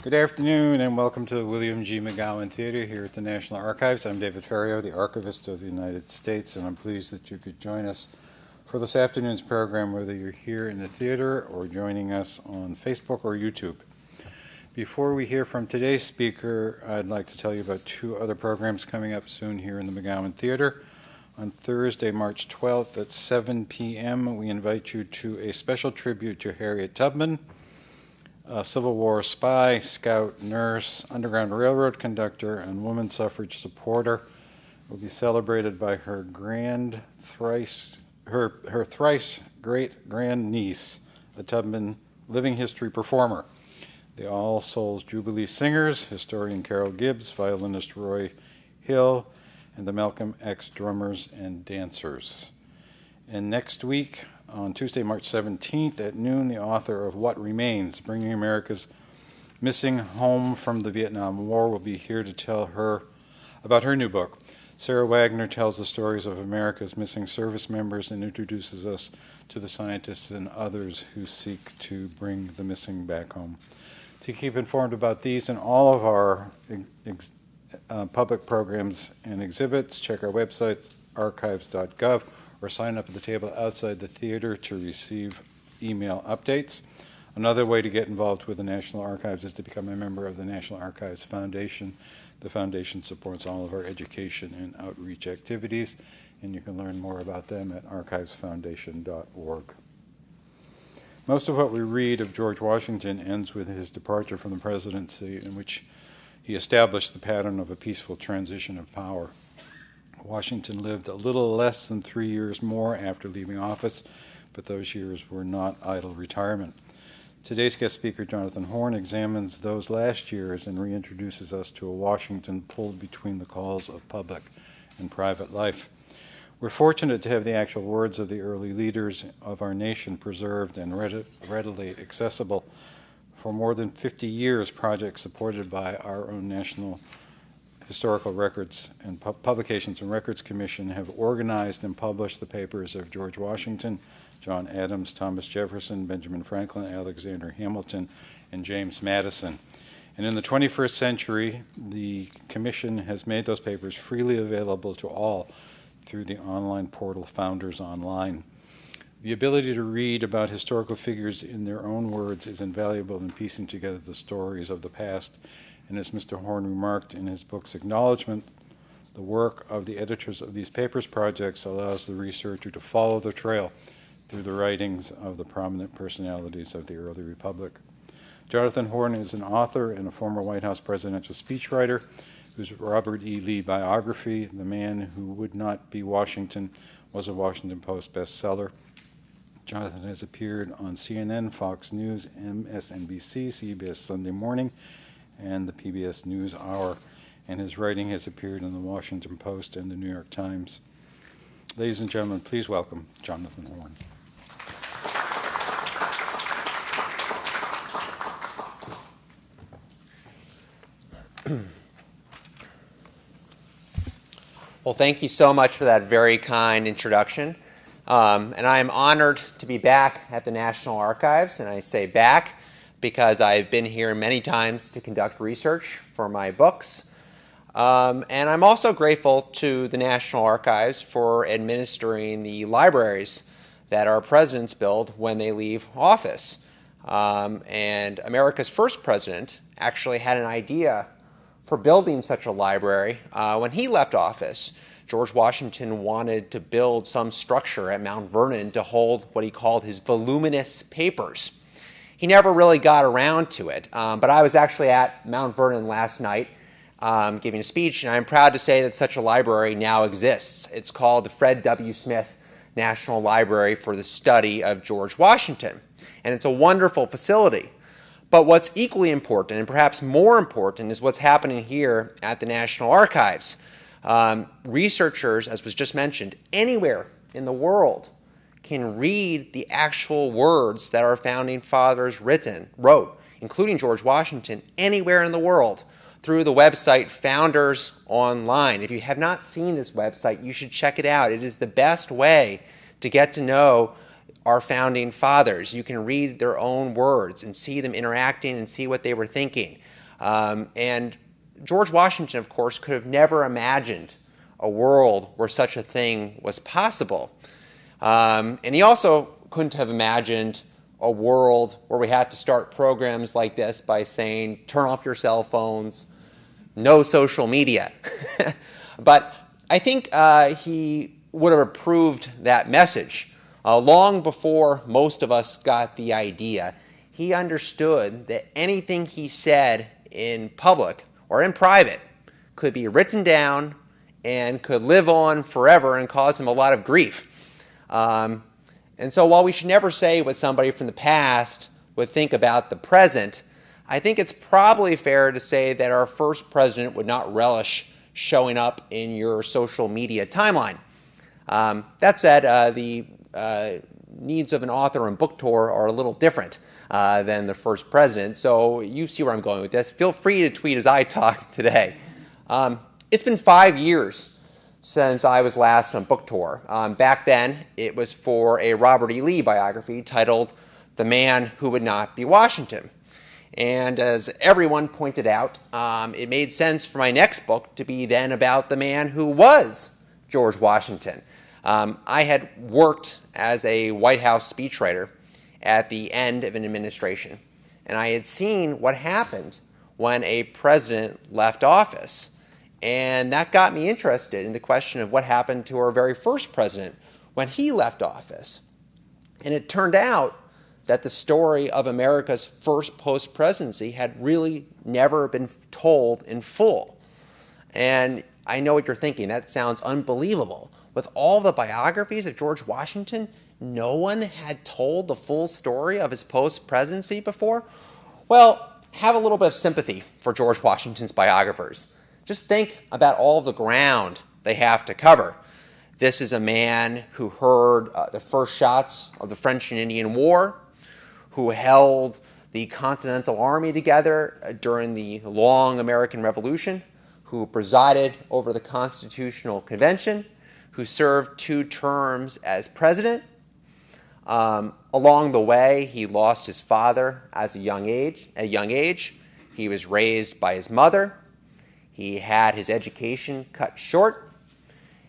Good afternoon and welcome to the William G. McGowan Theater here at the National Archives. I'm David Ferriero, the Archivist of the United States, and I'm pleased that you could join us for this afternoon's program, whether you're here in the theater or joining us on Facebook or YouTube. Before we hear from today's speaker, I'd like to tell you about two other programs coming up soon here in the McGowan Theater. On Thursday, March 12th at 7 p.m., we invite you to a special tribute to Harriet Tubman, a Civil War spy, scout, nurse, Underground Railroad conductor, and woman suffrage supporter. Will be celebrated by her thrice great grandniece, a Tubman living history performer. The All Souls Jubilee Singers, historian Carol Gibbs, violinist Roy Hill, and the Malcolm X drummers and dancers. And next week, on Tuesday, March 17th at noon, the author of What Remains, Bringing America's Missing Home from the Vietnam War, will be here to tell her about her new book. Sarah Wagner tells the stories of America's missing service members and introduces us to the scientists and others who seek to bring the missing back home. To keep informed about these and all of our public programs and exhibits, check our website, archives.gov, or sign up at the table outside the theater to receive email updates. Another way to get involved with the National Archives is to become a member of the National Archives Foundation. The foundation supports all of our education and outreach activities, and you can learn more about them at archivesfoundation.org. Most of what we read of George Washington ends with his departure from the presidency, in which he established the pattern of a peaceful transition of power. Washington lived a little less than 3 years more after leaving office, but those years were not idle retirement. Today's guest speaker, Jonathan Horn, examines those last years and reintroduces us to a Washington pulled between the calls of public and private life. We're fortunate to have the actual words of the early leaders of our nation preserved and readily accessible. For more than 50 years, projects supported by our own National Historical Records and Publications and Records Commission have organized and published the papers of George Washington, John Adams, Thomas Jefferson, Benjamin Franklin, Alexander Hamilton, and James Madison. And in the 21st century, the Commission has made those papers freely available to all through the online portal Founders Online. The ability to read about historical figures in their own words is invaluable in piecing together the stories of the past. And as Mr. Horn remarked in his book's acknowledgement, the work of the editors of these papers projects allows the researcher to follow the trail through the writings of the prominent personalities of the early republic. Jonathan Horn is an author and a former White House presidential speechwriter whose Robert E. Lee biography, The Man Who Would Not Be Washington, was a Washington Post bestseller. Jonathan has appeared on CNN, Fox News, MSNBC, CBS Sunday Morning, and the PBS NewsHour, and his writing has appeared in the Washington Post and the New York Times. Ladies and gentlemen, please welcome Jonathan Horn. Well, thank you so much for that very kind introduction. And I am honored to be back at the National Archives, and I say back because I've been here many times to conduct research for my books. And I'm also grateful to the National Archives for administering the libraries that our presidents build when they leave office. And America's first president actually had an idea for building such a library when he left office. George Washington wanted to build some structure at Mount Vernon to hold what he called his voluminous papers. He never really got around to it, but I was actually at Mount Vernon last night giving a speech, and I'm proud to say that such a library now exists. It's called the Fred W. Smith National Library for the Study of George Washington, and it's a wonderful facility. But what's equally important, and perhaps more important, is what's happening here at the National Archives. Researchers, as was just mentioned, anywhere in the world can read the actual words that our founding fathers wrote, including George Washington, anywhere in the world through the website Founders Online. If you have not seen this website, you should check it out. It is the best way to get to know our founding fathers. You can read their own words and see them interacting and see what they were thinking. And George Washington, of course, could have never imagined a world where such a thing was possible. And he also couldn't have imagined a world where we had to start programs like this by saying, turn off your cell phones, no social media. But I think he would have approved that message. Long before most of us got the idea, he understood that anything he said in public or in private could be written down and could live on forever and cause him a lot of grief. And so while we should never say what somebody from the past would think about the present, I think it's probably fair to say that our first president would not relish showing up in your social media timeline. That said, the needs of an author and book tour are a little different than the first president, so you see where I'm going with this. Feel free to tweet as I talk today. It's been 5 years since I was last on book tour. Back then, it was for a Robert E. Lee biography titled The Man Who Would Not Be Washington. And as everyone pointed out, it made sense for my next book to be then about the man who was George Washington. I had worked as a White House speechwriter at the end of an administration, and I had seen what happened when a president left office. And that got me interested in the question of what happened to our very first president when he left office. And it turned out that the story of America's first post-presidency had really never been told in full. And I know what you're thinking. That sounds unbelievable. With all the biographies of George Washington, no one had told the full story of his post-presidency before? Well, have a little bit of sympathy for George Washington's biographers. Just think about all the ground they have to cover. This is a man who heard the first shots of the French and Indian War, who held the Continental Army together during the long American Revolution, who presided over the Constitutional Convention, who served 2 terms as president. Along the way, he lost his father at a young age. He was raised by his mother. He had his education cut short.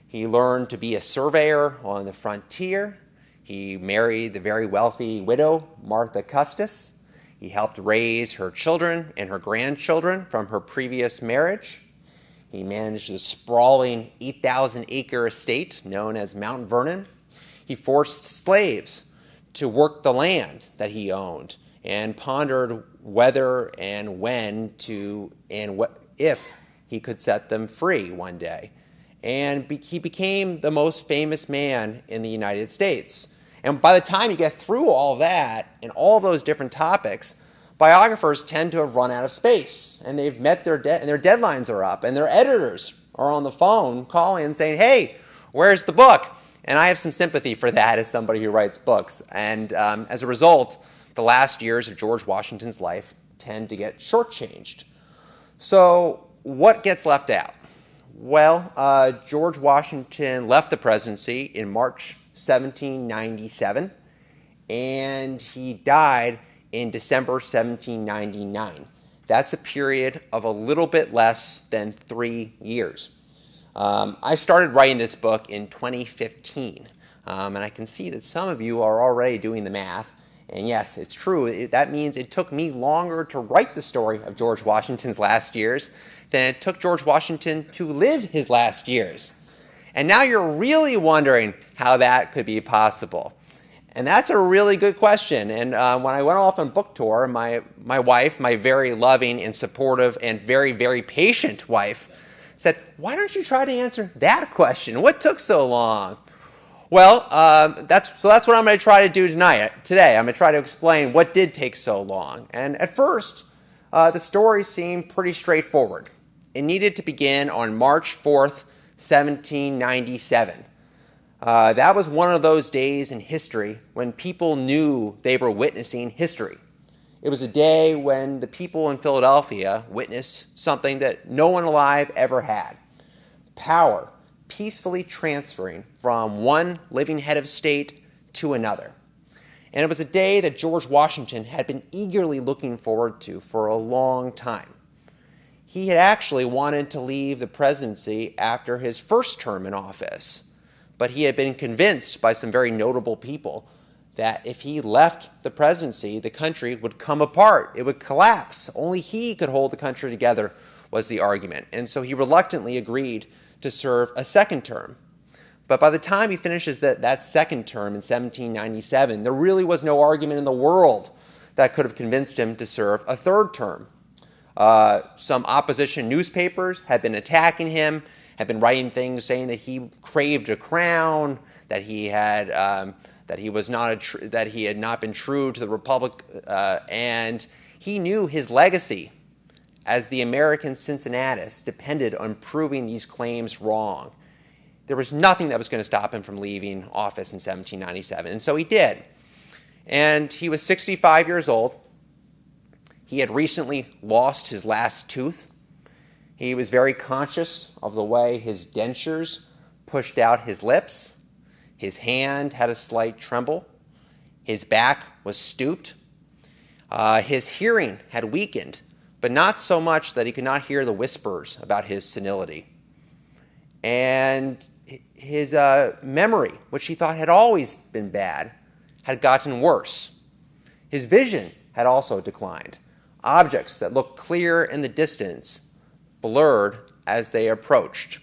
He learned to be a surveyor on the frontier. He married the very wealthy widow, Martha Custis. He helped raise her children and her grandchildren from her previous marriage. He managed the sprawling 8,000-acre estate known as Mount Vernon. He forced slaves to work the land that he owned and pondered whether and when to and if he could set them free one day. And he became the most famous man in the United States. And by the time you get through all that and all those different topics, biographers tend to have run out of space. And they've met their deadlines are up. And their editors are on the phone calling and saying, hey, where's the book? And I have some sympathy for that as somebody who writes books. And as a result, the last years of George Washington's life tend to get shortchanged. So what gets left out? Well, George Washington left the presidency in March 1797, and he died in December 1799. That's a period of a little bit less than 3 years. I started writing this book in 2015, and I can see that some of you are already doing the math. And yes, it's true. That means it took me longer to write the story of George Washington's last years than it took George Washington to live his last years. And now you're really wondering how that could be possible. And that's a really good question. And when I went off on book tour, my wife, my very loving and supportive and very, very patient wife, said, why don't you try to answer that question? What took so long? Well, that's what I'm going to try to do today. I'm going to try to explain what did take so long. And at first, the story seemed pretty straightforward. It needed to begin on March 4th, 1797. That was one of those days in history when people knew they were witnessing history. It was a day when the people in Philadelphia witnessed something that no one alive ever had. Power peacefully transferring from one living head of state to another. And it was a day that George Washington had been eagerly looking forward to for a long time. he had actually wanted to leave the presidency after his first term in office. But he had been convinced by some very notable people that if he left the presidency, the country would come apart. It would collapse. Only he could hold the country together, was the argument. And so he reluctantly agreed to serve a second term. But by the time he finishes that second term in 1797, there really was no argument in the world that could have convinced him to serve a third term. Some opposition newspapers had been attacking him, had been writing things saying that he craved a crown, that he had not been true to the republic, and he knew his legacy as the American Cincinnatus depended on proving these claims wrong. There was nothing that was going to stop him from leaving office in 1797, and so he did. And he was 65 years old. He had recently lost his last tooth. He was very conscious of the way his dentures pushed out his lips. His hand had a slight tremble. His back was stooped. His hearing had weakened, but not so much that he could not hear the whispers about his senility. And his memory, which he thought had always been bad, had gotten worse. His vision had also declined. Objects that looked clear in the distance blurred as they approached.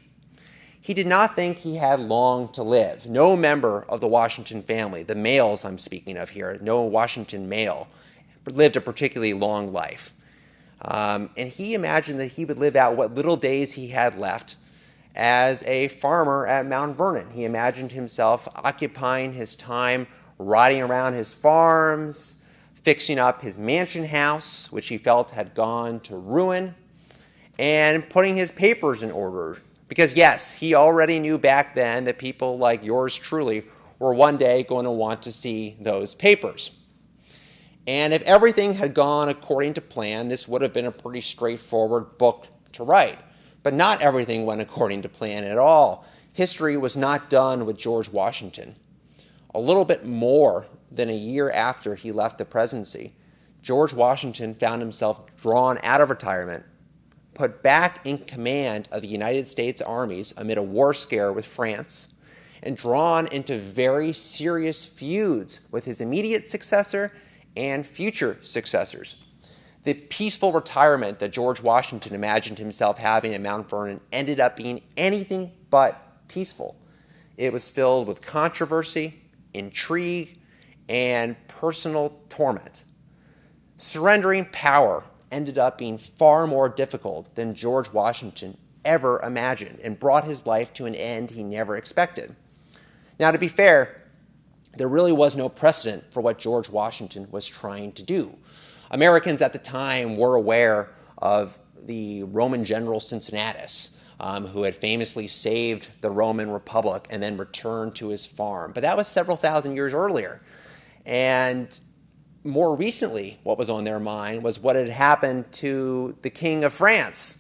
He did not think he had long to live. No member of the Washington family, the males I'm speaking of here, no Washington male, lived a particularly long life. And he imagined that he would live out what little days he had left as a farmer at Mount Vernon. He imagined himself occupying his time riding around his farms, fixing up his mansion house, which he felt had gone to ruin, and putting his papers in order. Because yes, he already knew back then that people like yours truly were one day going to want to see those papers. And if everything had gone according to plan, this would have been a pretty straightforward book to write. But not everything went according to plan at all. History was not done with George Washington. A little bit more than a year after he left the presidency, George Washington found himself drawn out of retirement, put back in command of the United States armies amid a war scare with France, and drawn into very serious feuds with his immediate successor and future successors. The peaceful retirement that George Washington imagined himself having at Mount Vernon ended up being anything but peaceful. It was filled with controversy, intrigue, and personal torment. Surrendering power ended up being far more difficult than George Washington ever imagined and brought his life to an end he never expected. Now, to be fair, there really was no precedent for what George Washington was trying to do. Americans at the time were aware of the Roman general Cincinnatus, who had famously saved the Roman Republic and then returned to his farm. But that was several thousand years earlier. And more recently, what was on their mind was what had happened to the King of France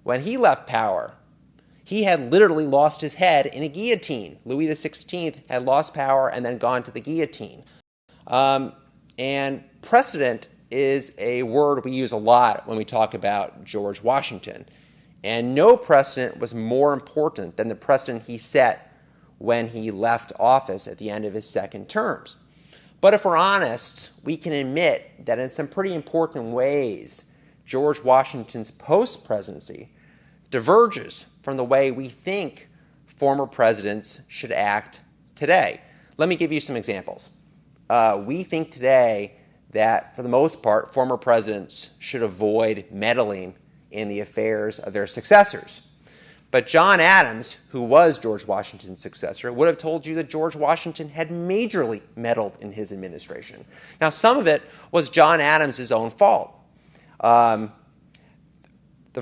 when he left power. He had literally lost his head in a guillotine. Louis XVI had lost power and then gone to the guillotine. And precedent is a word we use a lot when we talk about George Washington. And no precedent was more important than the precedent he set when he left office at the end of his second terms. But if we're honest, we can admit that in some pretty important ways, George Washington's post-presidency diverges from the way we think former presidents should act today. Let me give you some examples. We think today that, for the most part, former presidents should avoid meddling in the affairs of their successors. But John Adams, who was George Washington's successor, would have told you that George Washington had majorly meddled in his administration. Now, some of it was John Adams' own fault. The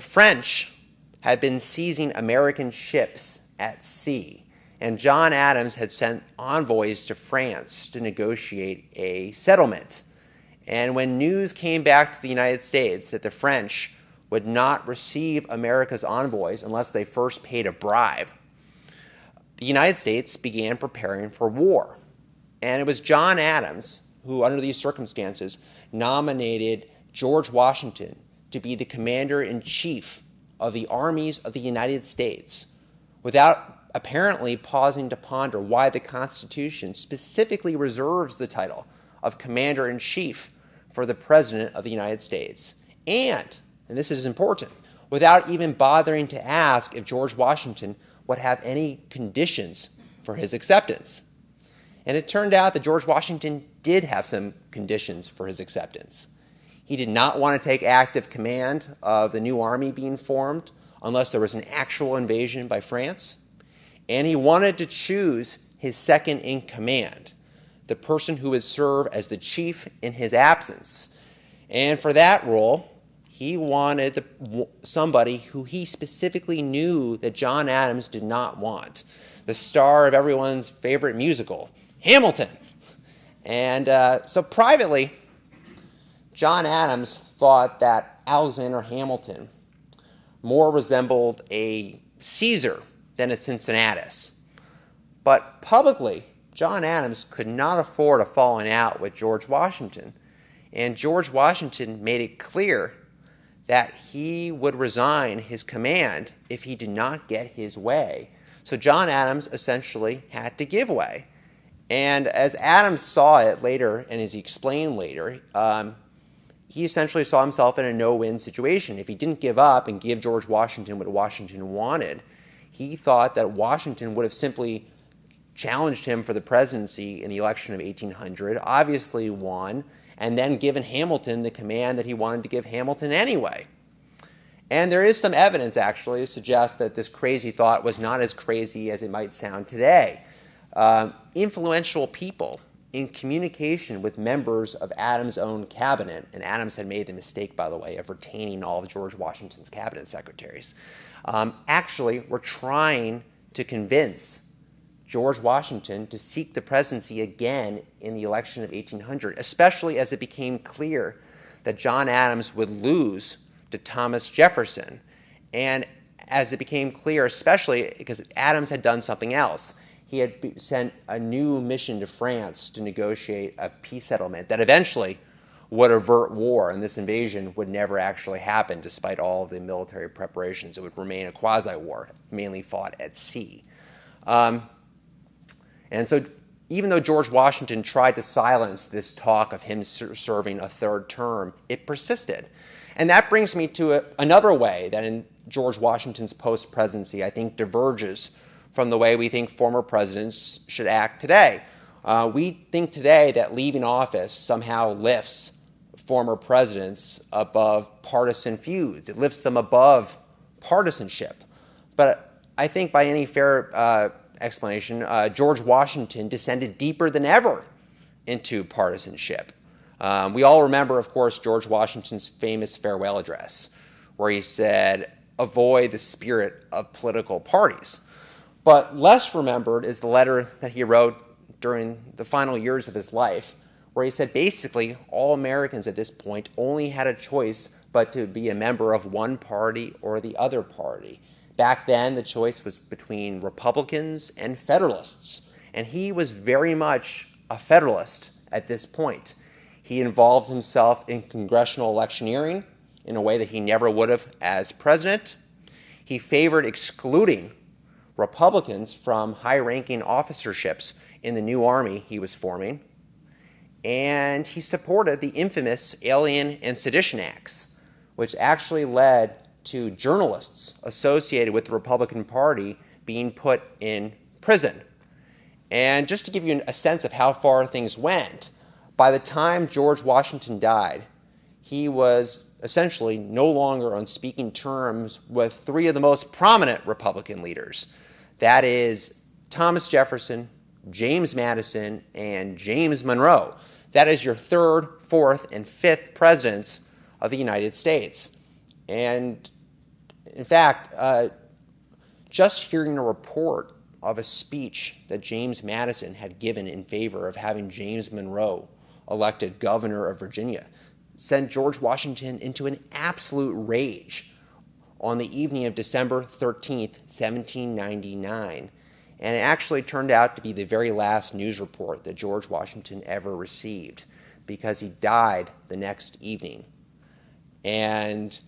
French had been seizing American ships at sea, and John Adams had sent envoys to France to negotiate a settlement. And when news came back to the United States that the French would not receive America's envoys unless they first paid a bribe, the United States began preparing for war. And it was John Adams who, under these circumstances, nominated George Washington to be the commander-in-chief of the armies of the United States without apparently pausing to ponder why the Constitution specifically reserves the title of Commander-in-Chief for the President of the United States. And this is important, without even bothering to ask if George Washington would have any conditions for his acceptance. And it turned out that George Washington did have some conditions for his acceptance. He did not want to take active command of the new army being formed unless there was an actual invasion by France. And he wanted to choose his second in command, the person who would serve as the chief in his absence. And for that role, he wanted somebody who he specifically knew that John Adams did not want, the star of everyone's favorite musical, Hamilton. And so privately, John Adams thought that Alexander Hamilton more resembled a Caesar than a Cincinnatus. But publicly, John Adams could not afford a falling out with George Washington. And George Washington made it clear that he would resign his command if he did not get his way. So John Adams essentially had to give way. And as Adams saw it later, and as he explained later, he essentially saw himself in a no-win situation. If he didn't give up and give George Washington what Washington wanted, he thought that Washington would have simply challenged him for the presidency in the election of 1800, obviously won, and then given Hamilton the command that he wanted to give Hamilton anyway. And there is some evidence, actually, to suggest that this crazy thought was not as crazy as it might sound today. Influential people in communication with members of Adams' own cabinet, and Adams had made the mistake, by the way, of retaining all of George Washington's cabinet secretaries, actually were trying to convince George Washington to seek the presidency again in the election of 1800, especially as it became clear that John Adams would lose to Thomas Jefferson. And as it became clear, especially because Adams had done something else. He had sent a new mission to France to negotiate a peace settlement that eventually would avert war, and this invasion would never actually happen despite all of the military preparations. It would remain a quasi-war, mainly fought at sea. And so even though George Washington tried to silence this talk of him serving a third term, it persisted. And that brings me to another way that in George Washington's post-presidency, I think, diverges from the way we think former presidents should act today. We think today that leaving office somehow lifts former presidents above partisan feuds. It lifts them above partisanship. But I think by any fair explanation, George Washington descended deeper than ever into partisanship. We all remember, of course, George Washington's famous farewell address, where he said, "Avoid the spirit of political parties." But less remembered is the letter that he wrote during the final years of his life, where he said basically all Americans at this point only had a choice but to be a member of one party or the other party. Back then, the choice was between Republicans and Federalists, and he was very much a Federalist at this point. He involved himself in congressional electioneering in a way that he never would have as president. He favored excluding Republicans from high-ranking officerships in the new army he was forming, and he supported the infamous Alien and Sedition Acts, which actually led to journalists associated with the Republican Party being put in prison. And just to give you a sense of how far things went, by the time George Washington died, he was essentially no longer on speaking terms with three of the most prominent Republican leaders. That is Thomas Jefferson, James Madison, and James Monroe. That is your third, fourth, and fifth presidents of the United States. And in fact, just hearing a report of a speech that James Madison had given in favor of having James Monroe elected governor of Virginia sent George Washington into an absolute rage on the evening of December 13th, 1799. And it actually turned out to be the very last news report that George Washington ever received, because he died the next evening. And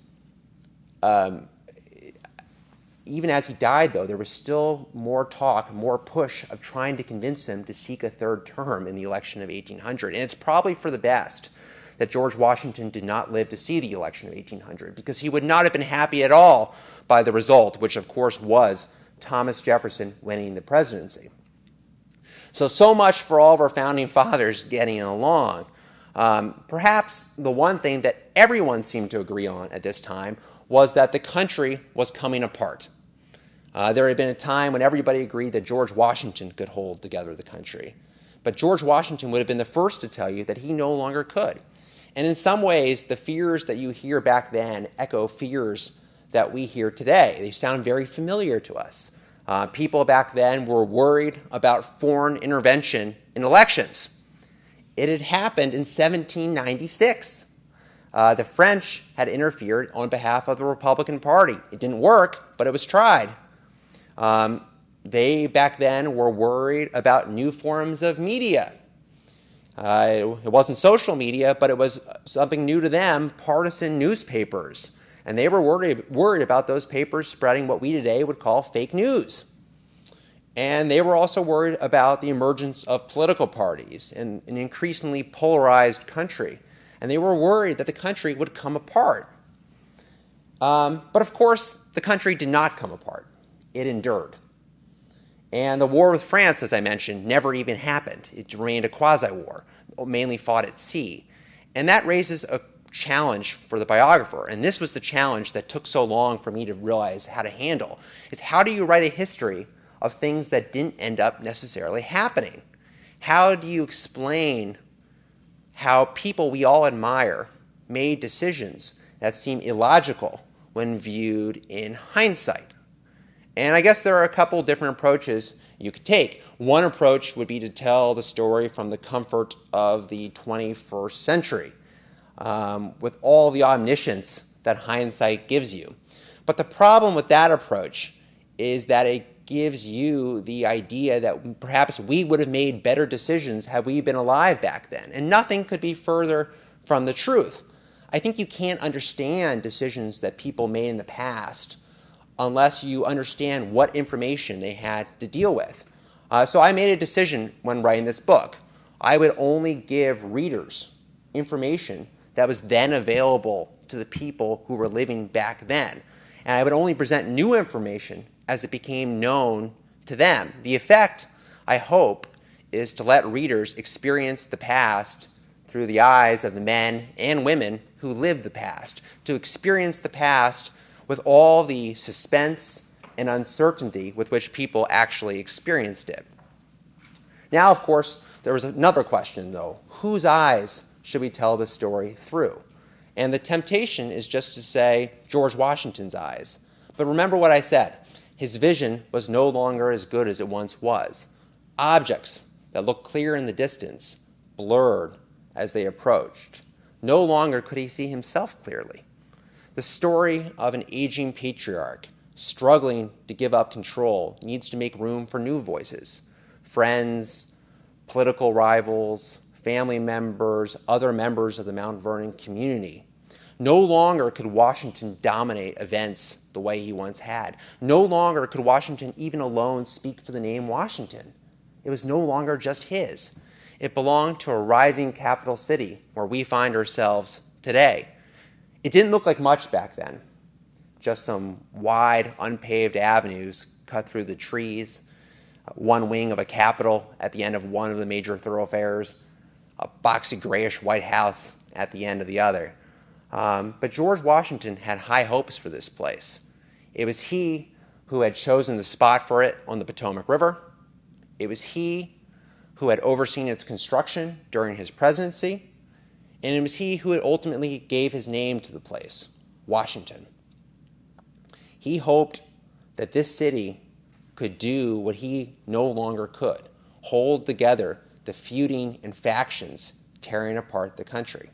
Even as he died, though, there was still more talk, more push of trying to convince him to seek a third term in the election of 1800. And it's probably for the best that George Washington did not live to see the election of 1800, because he would not have been happy at all by the result, which of course was Thomas Jefferson winning the presidency. So much for all of our founding fathers getting along. Perhaps the one thing that everyone seemed to agree on at this time was that the country was coming apart. There had been a time when everybody agreed that George Washington could hold together the country. But George Washington would have been the first to tell you that he no longer could. And in some ways, the fears that you hear back then echo fears that we hear today. They sound very familiar to us. People back then were worried about foreign intervention in elections. It had happened in 1796. The French had interfered on behalf of the Republican Party. It didn't work, but it was tried. They back then were worried about new forms of media. It wasn't social media, but it was something new to them, partisan newspapers. And they were worried about those papers spreading what we today would call fake news. And they were also worried about the emergence of political parties in an increasingly polarized country. And they were worried that the country would come apart. But of course, the country did not come apart. It endured. And the war with France, as I mentioned, never even happened. It remained a quasi-war, mainly fought at sea. And that raises a challenge for the biographer. And this was the challenge that took so long for me to realize how to handle, is how do you write a history of things that didn't end up necessarily happening? How do you explain how people we all admire made decisions that seem illogical when viewed in hindsight? And I guess there are a couple different approaches you could take. One approach would be to tell the story from the comfort of the 21st century, with all the omniscience that hindsight gives you. But the problem with that approach is that it gives you the idea that perhaps we would have made better decisions had we been alive back then. And nothing could be further from the truth. I think you can't understand decisions that people made in the past unless you understand what information they had to deal with. So I made a decision when writing this book. I would only give readers information that was then available to the people who were living back then. And I would only present new information as it became known to them. The effect, I hope, is to let readers experience the past through the eyes of the men and women who lived the past, to experience the past with all the suspense and uncertainty with which people actually experienced it. Now, of course, there was another question, though. Whose eyes should we tell this story through? And the temptation is just to say George Washington's eyes. But remember what I said. His vision was no longer as good as it once was. Objects that looked clear in the distance blurred as they approached. No longer could he see himself clearly. The story of an aging patriarch struggling to give up control needs to make room for new voices. Friends, political rivals, family members, other members of the Mount Vernon community. No longer could Washington dominate events the way he once had. No longer could Washington even alone speak for the name Washington. It was no longer just his. It belonged to a rising capital city where we find ourselves today. It didn't look like much back then. Just some wide, unpaved avenues cut through the trees, one wing of a capitol at the end of one of the major thoroughfares, a boxy grayish-white house at the end of the other. But George Washington had high hopes for this place. It was he who had chosen the spot for it on the Potomac River. It was he who had overseen its construction during his presidency. And it was he who had ultimately gave his name to the place, Washington. He hoped that this city could do what he no longer could, hold together the feuding and factions tearing apart the country.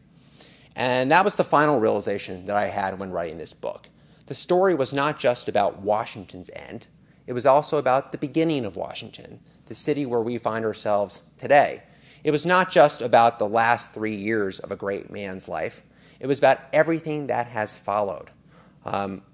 And that was the final realization that I had when writing this book. The story was not just about Washington's end. It was also about the beginning of Washington, the city where we find ourselves today. It was not just about the last 3 years of a great man's life. It was about everything that has followed.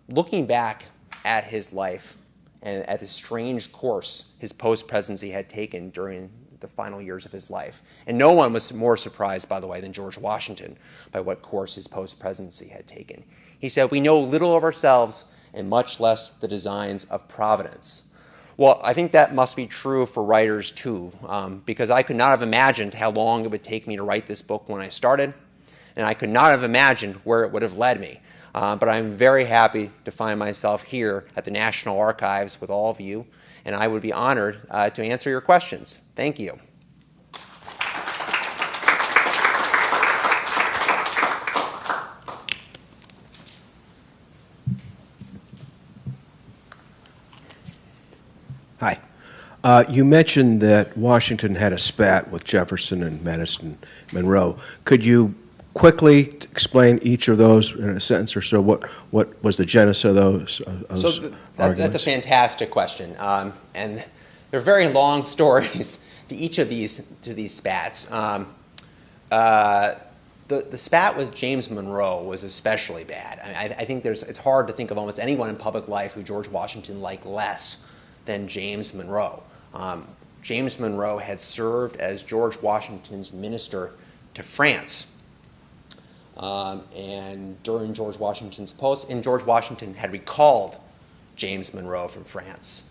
Looking back at his life and at the strange course his post-presidency had taken during the final years of his life. And no one was more surprised, by the way, than George Washington by what course his post-presidency had taken. He said, "We know little of ourselves and much less the designs of Providence." Well, I think that must be true for writers too, because I could not have imagined how long it would take me to write this book when I started, and I could not have imagined where it would have led me. But I'm very happy to find myself here at the National Archives with all of you, and I would be honored to answer your questions. Thank you. Hi. You mentioned that Washington had a spat with Jefferson and Madison Monroe. Could you quickly explain each of those in a sentence or so? What was the genesis of those arguments? That's a fantastic question, and they're very long stories to each of these spats. The spat with James Monroe was especially bad. I think it's hard to think of almost anyone in public life who George Washington liked less than James Monroe. James Monroe had served as George Washington's minister to France. And during George Washington's post, and George Washington had recalled James Monroe from France.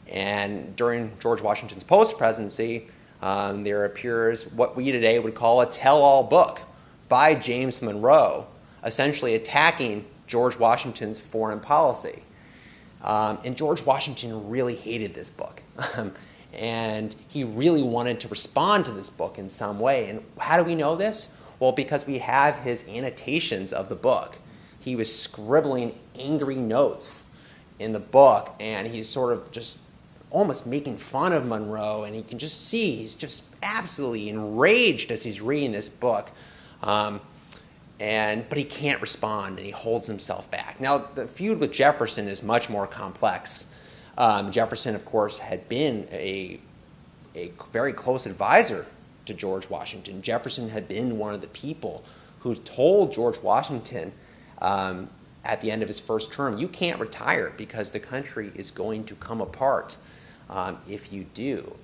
And during George Washington's post-presidency, there appears what we today would call a tell-all book by James Monroe, essentially attacking George Washington's foreign policy. And George Washington really hated this book. And he really wanted to respond to this book in some way. And how do we know this? Well, because we have his annotations of the book. He was scribbling angry notes in the book, and he's sort of just almost making fun of Monroe, and you can just see he's just absolutely enraged as he's reading this book. But he can't respond, and he holds himself back. Now, the feud with Jefferson is much more complex. Jefferson, of course, had been a very close advisor to George Washington. Jefferson had been one of the people who told George Washington at the end of his first term, "You can't retire because the country is going to come apart if you do."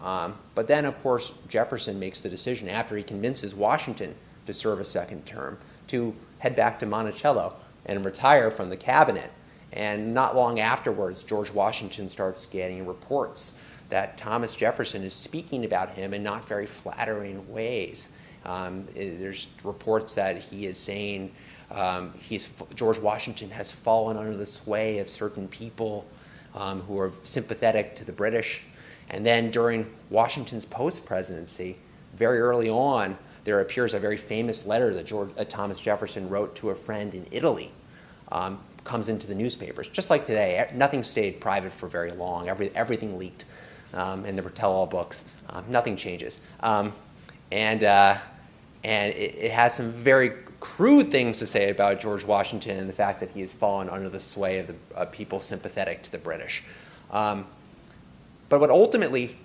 But then, of course, Jefferson makes the decision after he convinces Washington to serve a second term to head back to Monticello and retire from the cabinet. And not long afterwards, George Washington starts getting reports that Thomas Jefferson is speaking about him in not very flattering ways. There's reports that he is saying George Washington has fallen under the sway of certain people who are sympathetic to the British. And then during Washington's post-presidency, very early on, there appears a very famous letter that Thomas Jefferson wrote to a friend in Italy. Comes into the newspapers, just like today. Nothing stayed private for very long. Everything leaked. And there were tell-all books. Nothing changes. And it has some very crude things to say about George Washington and the fact that he has fallen under the sway of the people sympathetic to the British. But what ultimately,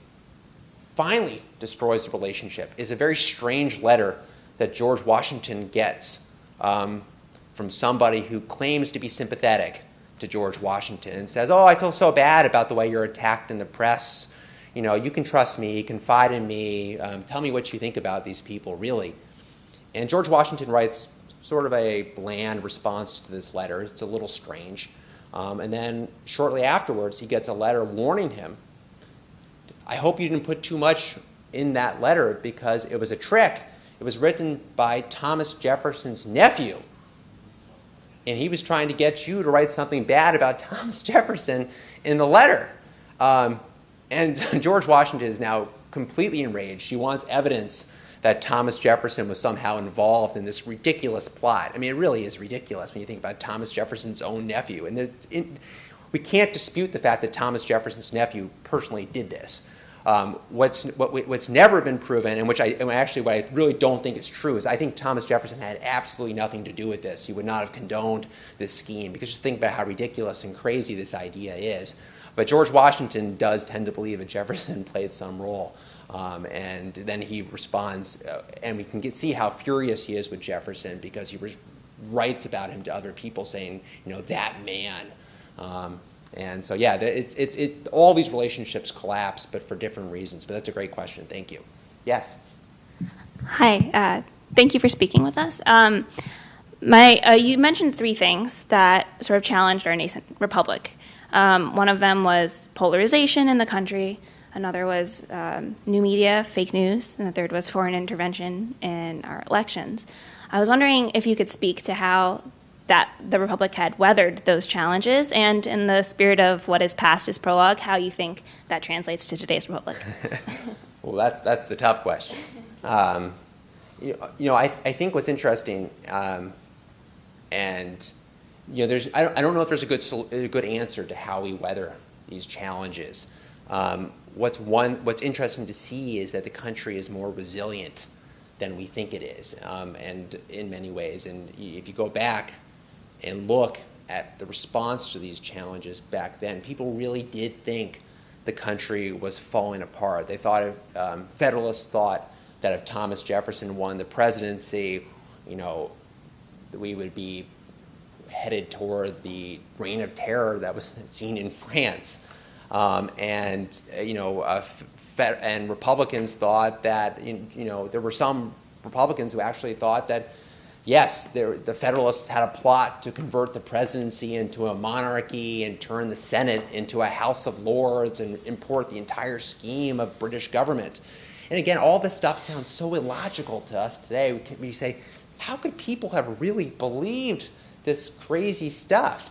finally destroys the relationship is a very strange letter that George Washington gets from somebody who claims to be sympathetic to George Washington and says, "Oh, I feel so bad about the way you're attacked in the press. You know, you can trust me, confide in me, tell me what you think about these people, really." And George Washington writes sort of a bland response to this letter. It's a little strange. And then shortly afterwards, he gets a letter warning him, "I hope you didn't put too much in that letter because it was a trick. It was written by Thomas Jefferson's nephew. And he was trying to get you to write something bad about Thomas Jefferson in the letter." And George Washington is now completely enraged. He wants evidence that Thomas Jefferson was somehow involved in this ridiculous plot. I mean, it really is ridiculous when you think about Thomas Jefferson's own nephew. And we can't dispute the fact that Thomas Jefferson's nephew personally did this. What's never been proven, and what I really don't think is true, is I think Thomas Jefferson had absolutely nothing to do with this. He would not have condoned this scheme, because just think about how ridiculous and crazy this idea is. But George Washington does tend to believe that Jefferson played some role. And then he responds, and we can see how furious he is with Jefferson, because he writes about him to other people saying, "You know, that man." And so, yeah, all these relationships collapse, but for different reasons. But that's a great question. Thank you. Yes? Hi. Thank you for speaking with us. You mentioned three things that sort of challenged our nascent republic. One of them was polarization in the country. Another was new media, fake news. And the third was foreign intervention in our elections. I was wondering if you could speak to how the Republic had weathered those challenges, and in the spirit of what is past is prologue, how you think that translates to today's Republic. Well, that's the tough question. I think what's interesting, and there's I don't know if there's a good answer to how we weather these challenges. What's interesting to see is that the country is more resilient than we think it is, and in many ways. And if you go back and look at the response to these challenges back then, people really did think the country was falling apart. They thought Federalists thought that if Thomas Jefferson won the presidency, we would be headed toward the reign of terror that was seen in France. And Republicans thought that, there were some Republicans who actually thought that, yes, the Federalists had a plot to convert the presidency into a monarchy and turn the Senate into a House of Lords and import the entire scheme of British government. And again, all this stuff sounds so illogical to us today. We say, how could people have really believed this crazy stuff?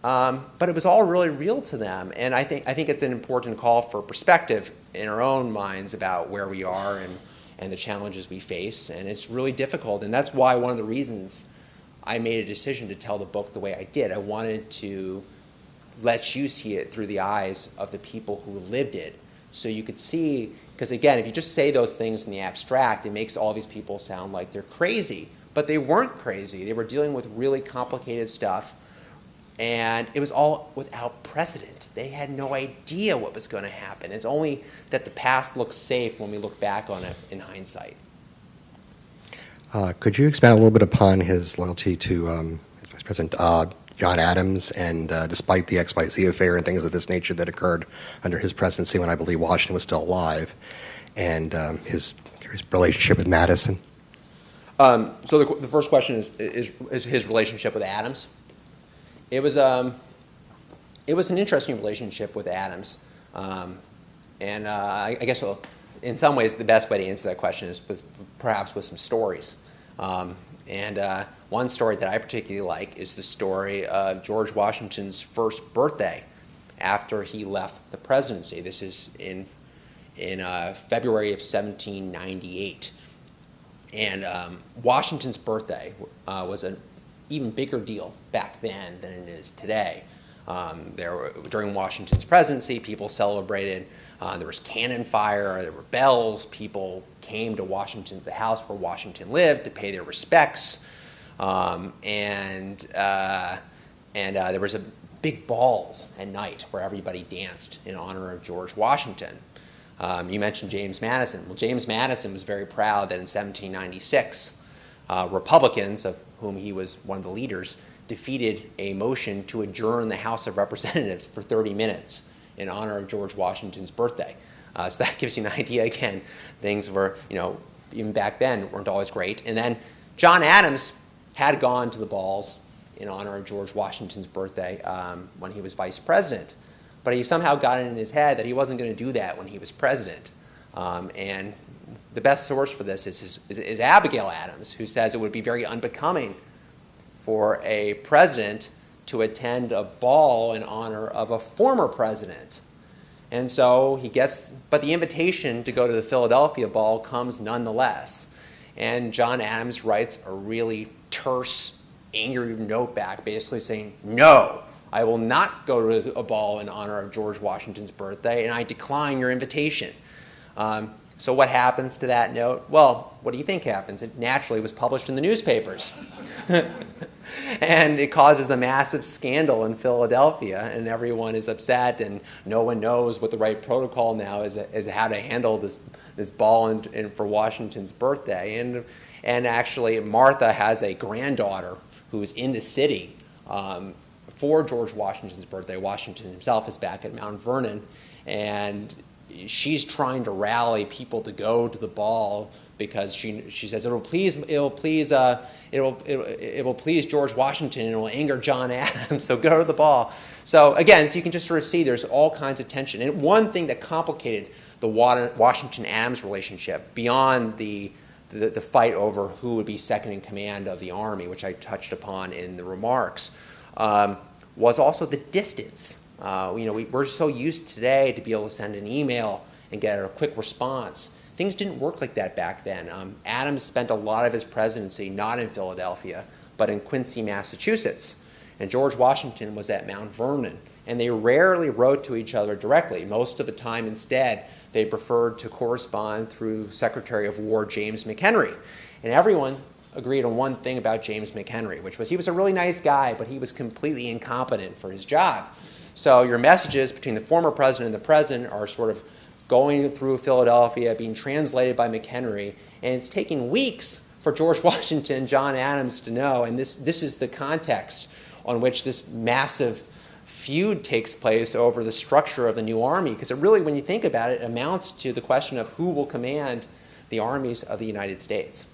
But it was all really real to them. And I think it's an important call for perspective in our own minds about where we are and the challenges we face. And it's really difficult. And that's why one of the reasons I made a decision to tell the book the way I did. I wanted to let you see it through the eyes of the people who lived it. So you could see, because again, if you just say those things in the abstract, it makes all these people sound like they're crazy. But they weren't crazy. They were dealing with really complicated stuff. And it was all without precedent. They had no idea what was going to happen. It's only that the past looks safe when we look back on it in hindsight. Could you expand a little bit upon his loyalty to his Vice President John Adams, and despite the XYZ affair and things of this nature that occurred under his presidency when I believe Washington was still alive, and his relationship with Madison? So the first question is his relationship with Adams. It was an interesting relationship with Adams, and I guess in some ways the best way to answer that question is perhaps with some stories. And one story that I particularly like is the story of George Washington's first birthday after he left the presidency. This is in February of 1798. And Washington's birthday was an even bigger deal back then than it is today. During Washington's presidency, people celebrated. There was cannon fire. There were bells. People came to the house where Washington lived, to pay their respects. And there was a big balls at night where everybody danced in honor of George Washington. You mentioned James Madison. Well, James Madison was very proud that in 1796, Republicans, of whom he was one of the leaders, defeated a motion to adjourn the House of Representatives for 30 minutes in honor of George Washington's birthday. So that gives you an idea. Again, things were, even back then, weren't always great. And then John Adams had gone to the balls in honor of George Washington's birthday when he was vice president. But he somehow got it in his head that he wasn't going to do that when he was president. And the best source for this is Abigail Adams, who says it would be very unbecoming for a president to attend a ball in honor of a former president. And so but the invitation to go to the Philadelphia ball comes nonetheless. And John Adams writes a really terse, angry note back, basically saying, no, I will not go to a ball in honor of George Washington's birthday, and I decline your invitation. So what happens to that note? Well, what do you think happens? It naturally was published in the newspapers. And it causes a massive scandal in Philadelphia, and everyone is upset, and no one knows what the right protocol now is how to handle this ball for Washington's birthday. And actually, Martha has a granddaughter who's in the city for George Washington's birthday. Washington himself is back at Mount Vernon, and she's trying to rally people to go to the ball because she says it will please George Washington and it will anger John Adams, so go to the ball. So again, so you can just sort of see there's all kinds of tension. And one thing that complicated the Washington-Adams relationship beyond the fight over who would be second in command of the Army, which I touched upon in the remarks, was also the distance. We're so used today to be able to send an email and get a quick response. Things didn't work like that back then. Adams spent a lot of his presidency not in Philadelphia, but in Quincy, Massachusetts. And George Washington was at Mount Vernon. And they rarely wrote to each other directly. Most of the time, instead, they preferred to correspond through Secretary of War James McHenry. And everyone agreed on one thing about James McHenry, which was he was a really nice guy, but he was completely incompetent for his job. So your messages between the former president and the president are sort of going through Philadelphia, being translated by McHenry, and it's taking weeks for George Washington and John Adams to know, and this is the context on which this massive feud takes place over the structure of the new army, because it really, when you think about it, amounts to the question of who will command the armies of the United States.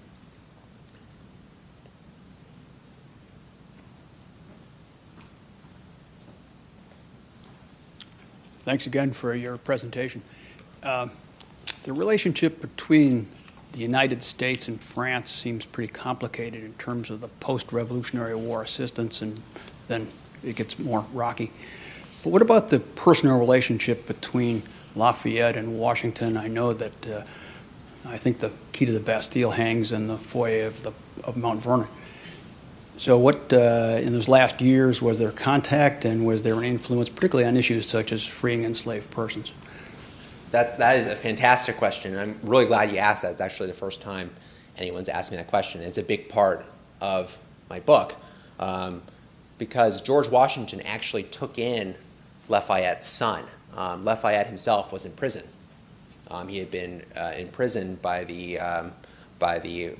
Thanks again for your presentation. The relationship between the United States and France seems pretty complicated in terms of the post-Revolutionary War assistance, and then it gets more rocky. But what about the personal relationship between Lafayette and Washington? I know that I think the key to the Bastille hangs in the foyer of Mount Vernon. So what, in those last years, was there contact, and was there an influence, particularly on issues such as freeing enslaved persons? That is a fantastic question, and I'm really glad you asked that. It's actually the first time anyone's asked me that question. It's a big part of my book, because George Washington actually took in Lafayette's son. Lafayette himself was in prison. He had been imprisoned by the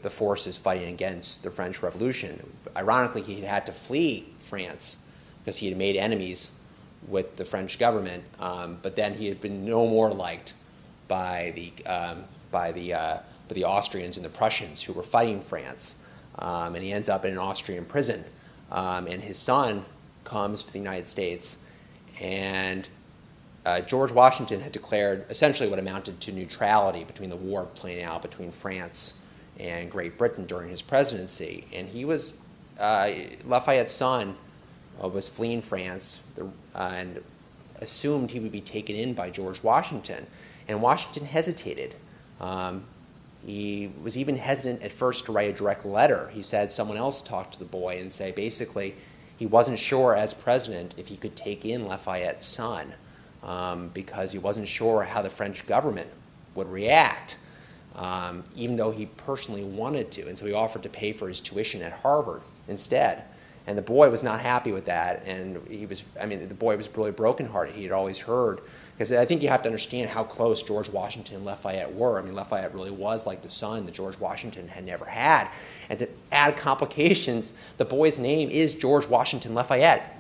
forces fighting against the French Revolution. Ironically, he had to flee France because he had made enemies with the French government, but then he had been no more liked by the Austrians and the Prussians who were fighting France, and he ends up in an Austrian prison. And his son comes to the United States, and George Washington had declared essentially what amounted to neutrality between the war playing out between France and Great Britain during his presidency. And he was, Lafayette's son was fleeing France and assumed he would be taken in by George Washington. And Washington hesitated. He was even hesitant at first to write a direct letter. He said someone else talked to the boy and say basically he wasn't sure as president if he could take in Lafayette's son because he wasn't sure how the French government would react, even though he personally wanted to. And so he offered to pay for his tuition at Harvard instead. And the boy was not happy with that, and the boy was really brokenhearted. He had always heard, because I think you have to understand how close George Washington and Lafayette were. I mean, Lafayette really was like the son that George Washington had never had. And to add complications, the boy's name is George Washington Lafayette.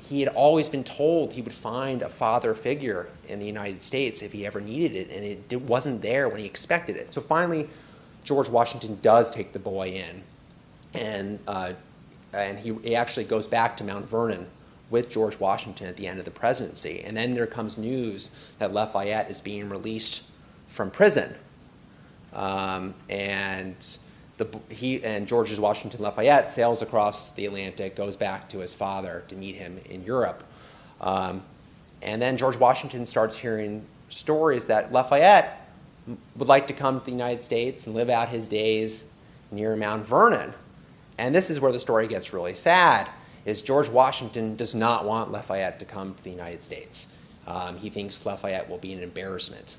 He had always been told he would find a father figure in the United States if he ever needed it, and it wasn't there when he expected it. So finally, George Washington does take the boy in, and he actually goes back to Mount Vernon with George Washington at the end of the presidency. And then there comes news that Lafayette is being released from prison. And George Washington Lafayette sails across the Atlantic, goes back to his father to meet him in Europe. And then George Washington starts hearing stories that Lafayette would like to come to the United States and live out his days near Mount Vernon. And this is where the story gets really sad, is George Washington does not want Lafayette to come to the United States. He thinks Lafayette will be an embarrassment.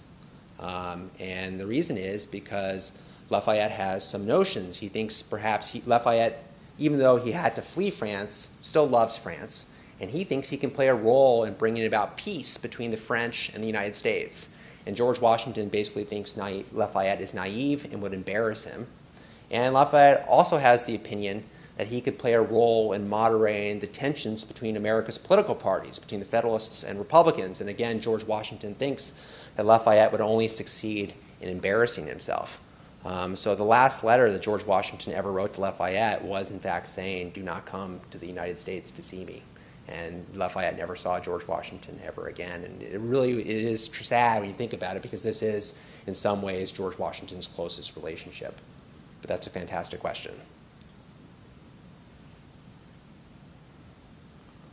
And the reason is because Lafayette has some notions. He thinks perhaps Lafayette, even though he had to flee France, still loves France. And he thinks he can play a role in bringing about peace between the French and the United States. And George Washington basically thinks Lafayette is naive and would embarrass him. And Lafayette also has the opinion that he could play a role in moderating the tensions between America's political parties, between the Federalists and Republicans. And again, George Washington thinks that Lafayette would only succeed in embarrassing himself. So the last letter that George Washington ever wrote to Lafayette was in fact saying, "Do not come to the United States to see me." And Lafayette never saw George Washington ever again. And it is sad when you think about it, because this is, in some ways, George Washington's closest relationship. But that's a fantastic question.